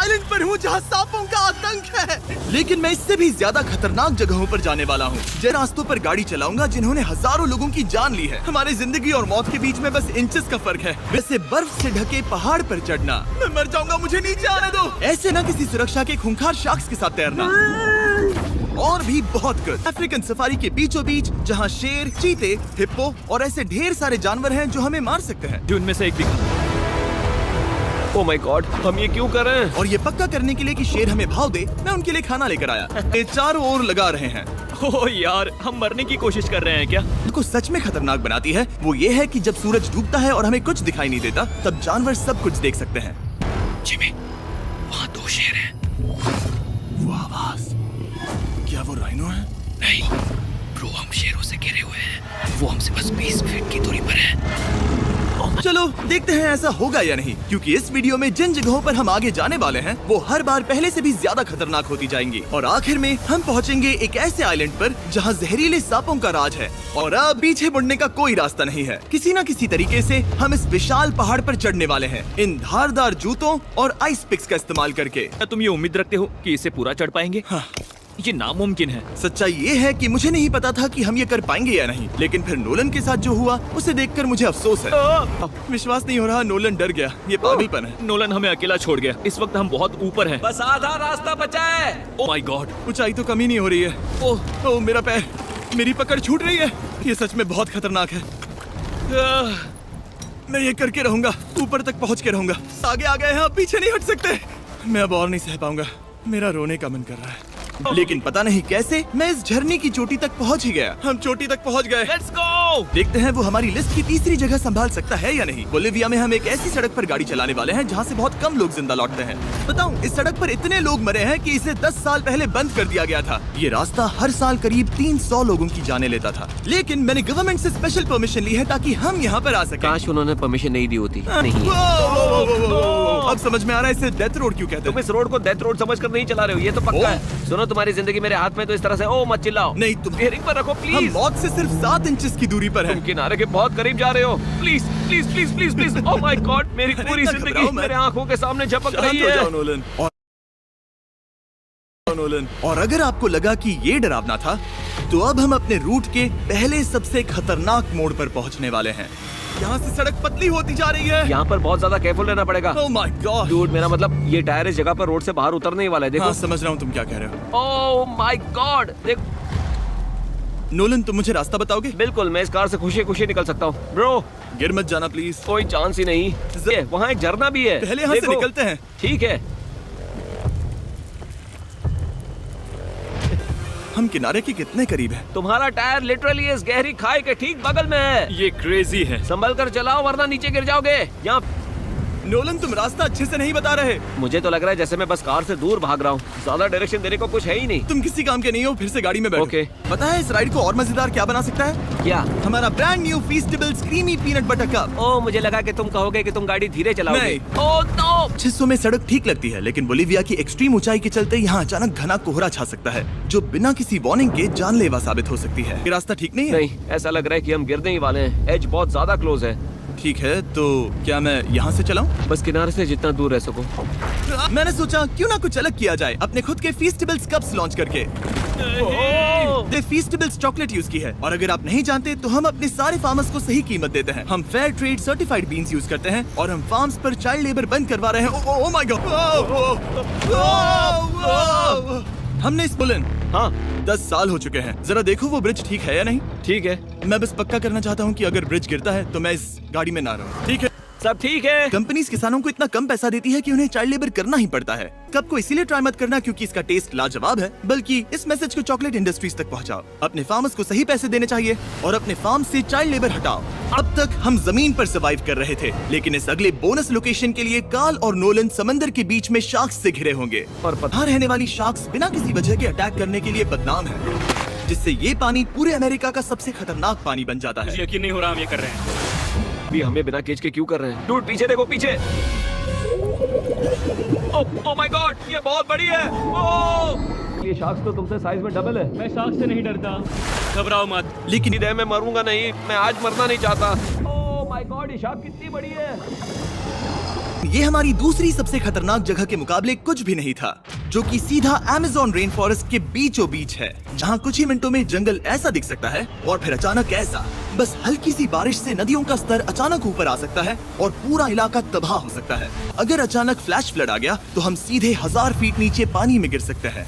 Island पर हूँ जहाँ सांपों का आतंक है, लेकिन मैं इससे भी ज्यादा खतरनाक जगहों पर जाने वाला हूँ। जिन रास्तों पर गाड़ी चलाऊंगा जिन्होंने हजारों लोगों की जान ली है। हमारी जिंदगी और मौत के बीच में बस इंचेस का फर्क है। वैसे बर्फ से ढके पहाड़ पर चढ़ना, मैं मर जाऊंगा, मुझे नीचे आने दो। ऐसे न किसी सुरक्षा के खूंखार शार्क्स के साथ तैरना, और भी बहुत कुछ। अफ्रीकन सफारी के बीचों बीच जहाँ शेर, चीते, हिप्पो और ऐसे ढेर सारे जानवर हैं जो हमें मार सकते हैं। जो उनमें से एक दिखा। ओह माय गॉड, हम ये क्यों कर रहे हैं? और ये पक्का करने के लिए कि शेर हमें भाव दे, मैं उनके लिए खाना लेकर आया। ये चारों ओर लगा रहे हैं। ओह यार, हम मरने की कोशिश कर रहे हैं क्या? को सच में खतरनाक बनाती है वो ये है कि जब सूरज डूबता है और हमें कुछ दिखाई नहीं देता, तब जानवर सब कुछ देख सकते हैं। जिमी, वहाँ 2 शेर हैं। वो आवाज, क्या वो राइनो है? नहीं ब्रो, हम शेरों से घिरे हुए हैं। वो हमसे बस 20 फीट की दूरी पर है। चलो देखते हैं ऐसा होगा या नहीं, क्योंकि इस वीडियो में जिन जगहों पर हम आगे जाने वाले हैं वो हर बार पहले से भी ज्यादा खतरनाक होती जाएंगी। और आखिर में हम पहुंचेंगे एक ऐसे आइलैंड पर जहां जहरीले सांपों का राज है और अब पीछे मुड़ने का कोई रास्ता नहीं है। किसी न किसी तरीके से हम इस विशाल पहाड़ पर चढ़ने वाले हैं, इन धारदार जूतों और आइस पिक्स का इस्तेमाल करके। क्या तुम ये उम्मीद रखते हो कि इसे पूरा चढ़ पाएंगे? हाँ। ये नामुमकिन है। सच्चाई ये है कि मुझे नहीं पता था कि हम ये कर पाएंगे या नहीं, लेकिन फिर नोलन के साथ जो हुआ उसे देखकर मुझे अफसोस है। विश्वास नहीं हो रहा, नोलन डर गया। ये पागलपन है। नोलन हमें अकेला छोड़ गया। इस वक्त हम बहुत ऊपर हैं। बस आधा रास्ता बचा है। ओह माय गॉड, ऊंचाई तो कमी नहीं हो रही है। ओह मेरा पैर, मेरी पकड़ छूट रही है। ये सच में बहुत खतरनाक है। मैं ये करके रहूंगा, ऊपर तक पहुंच के रहूंगा। आगे आ गए हैं, अब पीछे नहीं हट सकते। मैं अब और नहीं सह पाऊंगा, मेरा रोने का मन कर रहा है। लेकिन पता नहीं कैसे मैं इस झरने की चोटी तक पहुंच ही गया। हम चोटी तक पहुंच गए। Let's go. देखते हैं वो हमारी लिस्ट की तीसरी जगह संभाल सकता है या नहीं। बोलिविया में हम एक ऐसी सड़क पर गाड़ी चलाने वाले हैं जहां से बहुत कम लोग जिंदा लौटते हैं। बताऊं, इस सड़क पर इतने लोग मरे हैं कि इसे 10 साल पहले बंद कर दिया गया था। ये रास्ता हर साल करीब 300 लोगों की जाने लेता था, लेकिन मैंने गवर्नमेंट से स्पेशल परमिशन ली है ताकि हम यहाँ पर आ सके। काश उन्होंने परमिशन नहीं दी होती। नहीं। अब समझ में आ रहा है इसे डेथ रोड क्यों कहते तुम हैं। इस रोड को डेथ रोड समझकर नहीं चला रहे हो, ये तो पक्का है। सुनो, तुम्हारी जिंदगी मेरे हाथ में, तो इस तरह से ओ मत चिल्लाओ। नहीं, तुम बेयरिंग पर रखो हम प्लीज। मौत से सिर्फ 7 इंचेस की दूरी पर तुम हैं। किनारे के बहुत करीब जा रहे हो। Please please please please please. Oh my God, मेरी अरे पूरी इतना जिंदगी घबराओ मत। मेरे आंखों के सामने झपक शांत रही हो है। जाओ नोलन। और अगर आपको लगा कि ये डरावना था, तो अब हम अपने रूट के पहले सबसे खतरनाक मोड़ पर पहुंचने वाले हैं। यहाँ से सड़क पतली होती जा रही है। यहाँ पर बहुत ज्यादा केयरफुल रहना पड़ेगा। Oh my God. डूड, मेरा मतलब ये टायर इस जगह पर रोड से बाहर उतरने ही वाला है। देखो। हाँ, समझ रहा हूँ तुम क्या कह रहे हो। ओह माय गॉड, देख। नोलन, तुम मुझे रास्ता बताओगे? बिल्कुल, मैं इस कार से खुशी खुशी निकल सकता हूँ। ब्रो, गिर मत जाना प्लीज। कोई चांस ही नहीं। वहाँ एक झरना भी है। पहले यहाँ से देखो। निकलते हैं। ठीक है। हम किनारे के कितने करीब हैं? तुम्हारा टायर लिटरली इस गहरी खाई के ठीक बगल में है। ये क्रेजी है। संभल कर चलाओ वरना नीचे गिर जाओगे। यहाँ नोलन, तुम रास्ता अच्छे से नहीं बता रहे। मुझे तो लग रहा है जैसे मैं बस कार से दूर भाग रहा हूँ। ज्यादा डायरेक्शन देने को कुछ है ही नहीं। तुम किसी काम के नहीं हो, फिर से गाड़ी में बैठो। ओके। पता है इस राइड को और मजेदार क्या बना सकता है? क्या? हमारा brand new Feastables creamy peanut butter cup. ओह, मुझे लगा कि तुम कहोगे कि तुम गाड़ी धीरे चलाओगे। नहीं। Oh no. 600 में सड़क ठीक लगती है, लेकिन बोलिविया की एक्सट्रीम ऊंचाई के चलते यहाँ अचानक घना कोहरा छा सकता है, जो बिना किसी वार्निंग के जानलेवा साबित हो सकती है। ये रास्ता ठीक नहीं है? नहीं, ऐसा लग रहा है कि हम गिरने ही वाले हैं। एज बहुत ज्यादा क्लोज है। ठीक है, तो क्या मैं यहाँ से चलाऊं? बस किनारे से जितना दूर रह सको। मैंने सोचा क्यों ना कुछ अलग किया जाए, अपने खुद के फीस्टेबल्स कप्स लॉन्च करके। ये फीस्टेबल्स चॉकलेट यूज की है, और अगर आप नहीं जानते तो हम अपने सारे फार्मर्स को सही कीमत देते हैं। हम fair trade certified beans use करते हैं, और हम फार्म्स पर चाइल्ड लेबर बंद करवा रहे हैं। Oh my God. हमने इस बुलन। हाँ, 10 साल हो चुके हैं। जरा देखो वो ब्रिज ठीक है या नहीं। ठीक है। मैं बस पक्का करना चाहता हूँ कि अगर ब्रिज गिरता है तो मैं इस गाड़ी में ना रहूं। ठीक है? सब ठीक है। कंपनीज किसानों को इतना कम पैसा देती है कि उन्हें चाइल्ड लेबर करना ही पड़ता है। कप को इसीलिए ट्राई मत करना क्योंकि इसका टेस्ट लाजवाब है, बल्कि इस मैसेज को चॉकलेट इंडस्ट्रीज तक पहुंचाओ। अपने फार्मर्स को सही पैसे देने चाहिए और अपने फार्म से चाइल्ड लेबर हटाओ। अब तक हम जमीन पर सर्वाइव कर रहे थे, लेकिन इस अगले बोनस लोकेशन के लिए कार्ल और नोलन समंदर के बीच में शार्क्स से घिरे होंगे। और वहाँ रहने वाली शार्क्स बिना किसी वजह के अटैक करने के लिए बदनाम है, जिससे ये पानी पूरे अमेरिका का सबसे खतरनाक पानी बन जाता है। यकीन नहीं हो रहा हम ये कर रहे हैं। भी हमें बिना केज के क्यों कर रहे हैं? डूड, पीछे देखो, पीछे। ओह माय गॉड, ये बहुत बड़ी है। ओह, ये शार्क्स तो तुमसे साइज में डबल है। मैं शार्क से नहीं डरता, घबराओ मत। लेकिन इधर मैं मरूंगा नहीं, मैं आज मरना नहीं चाहता। ओह माय गॉड, ये शार्क कितनी बड़ी है। लेकिन ये हमारी दूसरी सबसे खतरनाक जगह के मुकाबले कुछ भी नहीं था, जो कि सीधा अमेज़न रेन फॉरेस्ट के बीचों बीच है, जहाँ कुछ ही मिनटों में जंगल ऐसा दिख सकता है और फिर अचानक ऐसा। बस हल्की सी बारिश से नदियों का स्तर अचानक ऊपर आ सकता है और पूरा इलाका तबाह हो सकता है। अगर अचानक फ्लैश फ्लड आ गया तो हम सीधे 1000 फीट नीचे पानी में गिर सकते हैं।